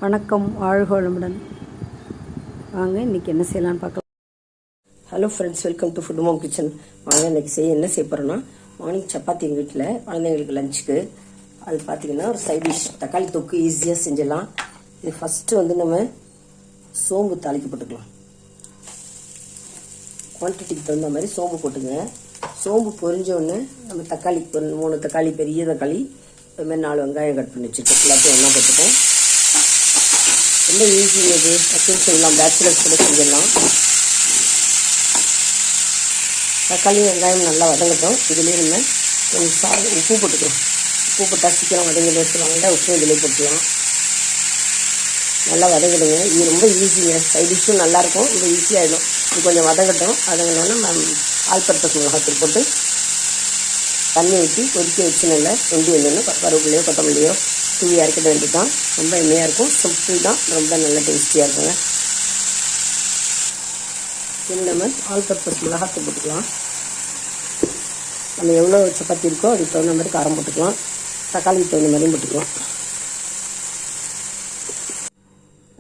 வணக்கம், வாழ்க வளமுடன். வாங்க இன்றைக்கி என்ன செய்யலான்னு பார்க்கலாம். Hello friends, welcome to Food Mom Kitchen. வாங்க இன்றைக்கி என்ன செய்ய போகிறோன்னா, மார்னிங் சப்பாத்தி எங்கள் வீட்டில் குழந்தைங்களுக்கு லஞ்சுக்கு. அது பார்த்திங்கன்னா ஒரு சைட் டிஷ் தக்காளி தொக்கு ஈஸியாக செஞ்சிடலாம். இது ஃபஸ்ட்டு நம்ம சோம்பு தாளிக்க போட்டுக்கலாம். குவான்டிட்டிக்கு தகுந்த மாதிரி சோம்பு போட்டுங்க. சோம்பு பொரிஞ்சோடனே நம்ம தக்காளி ஒரு 3 தக்காளி, பெரிய தக்காளி, அதுமாதிரி 4 வெங்காயம் கட் பண்ணி வச்சுட்டு எல்லாத்தையும் ஒன்றா போட்டுப்போம். ரொம்ப ஈஸி, இது டக்குன்னு செய்யலாம், பேச்சுலர்ஸ் கூட செஞ்சிடலாம். தக்காளி வெங்காயம் நல்லா வதங்கட்டும். இதுலேயே நம்ம கொஞ்சம் உப்பு போட்டுக்கலாம். உப்பு போட்டால் சீக்கிரம் வதங்கிடும் சொல்லுவாங்க, உப்பு இதிலே போட்டுக்கலாம். நல்லா வதங்கிடுங்க. இது ரொம்ப ஈஸிங்க, சைட் டிஷ்ஷும் நல்லாயிருக்கும், ரொம்ப ஈஸியாகிடும். இது கொஞ்சம் வதங்கட்டும். வதங்கினோன்னா ஆல் பர்பஸ் மிளகாத்தூள் போட்டு தண்ணி ஊற்றி கொதிக்க வச்சு நல்லா வெந்தி வந்தோன்னு கருவேப்பிலையோ கொத்தமல்லியோ தூவி அரைக்கிட வேண்டியதான். ரொம்ப எண்ணெயாக இருக்கும், சிம்பிள் தான், ரொம்ப நல்ல டேஸ்டியாக இருக்குங்க. இதில் நம்ம ஆல் பர்பஸ் மிளகாத்தூள் போட்டுக்கலாம். நம்ம எவ்வளோ சப்பாத்தி இருக்கோ அதுக்கு தகுந்த மாதிரி காரம் போட்டுக்கலாம். தக்காளிக்கு தகுந்த மாதிரியும் போட்டுக்கலாம்.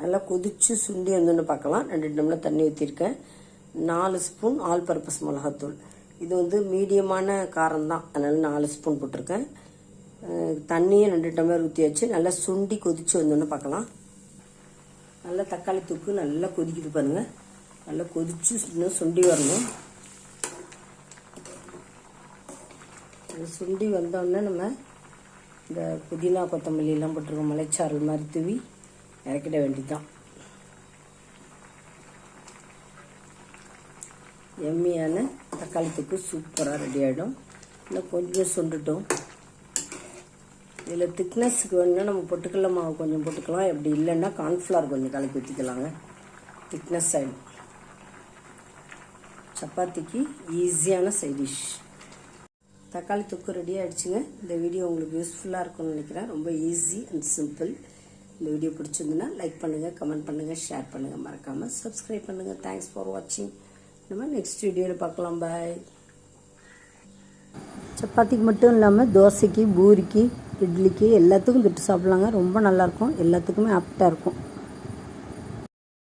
நல்லா கொதித்து சுண்டி வந்தோன்னு பார்க்கலாம். 2 டம்ளர் தண்ணி ஊற்றிருக்கேன். 4 ஸ்பூன் ஆல் பர்பஸ் மிளகாத்தூள். இது மீடியமான காரம் தான், அதனால் 4 ஸ்பூன் போட்டிருக்கேன். தண்ணியை 2 டம்ளர் ஊற்றி வச்சு நல்லா சுண்டி கொதித்து வந்தோன்னு பார்க்கலாம். நல்லா தக்காளி தொக்கு நல்லா கொதிக்குது பாருங்கள். நல்லா கொதித்து இன்னும் சுண்டி வரணும். சுண்டி வந்தோடனே நம்ம இந்த புதினா கொத்தமல்லியெல்லாம் போட்டிருக்கோம், மலைச்சாரல் மாதிரி தூவி இறக்கிட வேண்டியதுதான். எம்மியான தக்காளி தொக்கு சூப்பராக ரெடி ஆகிடும். இன்னும் கொஞ்சம் சுண்டுட்டோம். இதில் திக்னஸ்க்கு வேணுன்னா நம்ம பொட்டுக்கடலை மாவு கொஞ்சம் போட்டுக்கலாம். எப்படி இல்லைன்னா கார்ன்ஃப்ளவர் கொஞ்சம் கலக்கி ஊற்றிக்கலாங்க, திக்னஸ் ஆகிடும். சப்பாத்திக்கு ஈஸியான சைட் டிஷ். தக்காளி தொக்கு ரெடி ஆகிடுச்சுங்க. இந்த வீடியோ உங்களுக்கு யூஸ்ஃபுல்லாக இருக்கும்னு நினைக்கிறேன். ரொம்ப ஈஸி அண்ட் சிம்பிள். இந்த வீடியோ பிடிச்சிருந்துன்னா லைக் பண்ணுங்கள், கமெண்ட் பண்ணுங்கள், ஷேர் பண்ணுங்கள், மறக்காமல் சப்ஸ்கிரைப் பண்ணுங்கள். தேங்க்ஸ் ஃபார் வாட்சிங். நம்ம நெக்ஸ்ட் வீடியோவில் பார்க்கலாம். பாய். சப்பாத்திக்கு மட்டும் இல்லாமல் தோசைக்கு, பூரிக்கு, இட்லிக்கு எல்லாத்துக்கும் தொட்டு சாப்பிட்லாங்க. ரொம்ப நல்லாயிருக்கும், எல்லாத்துக்குமே ஆப்டாக இருக்கும்.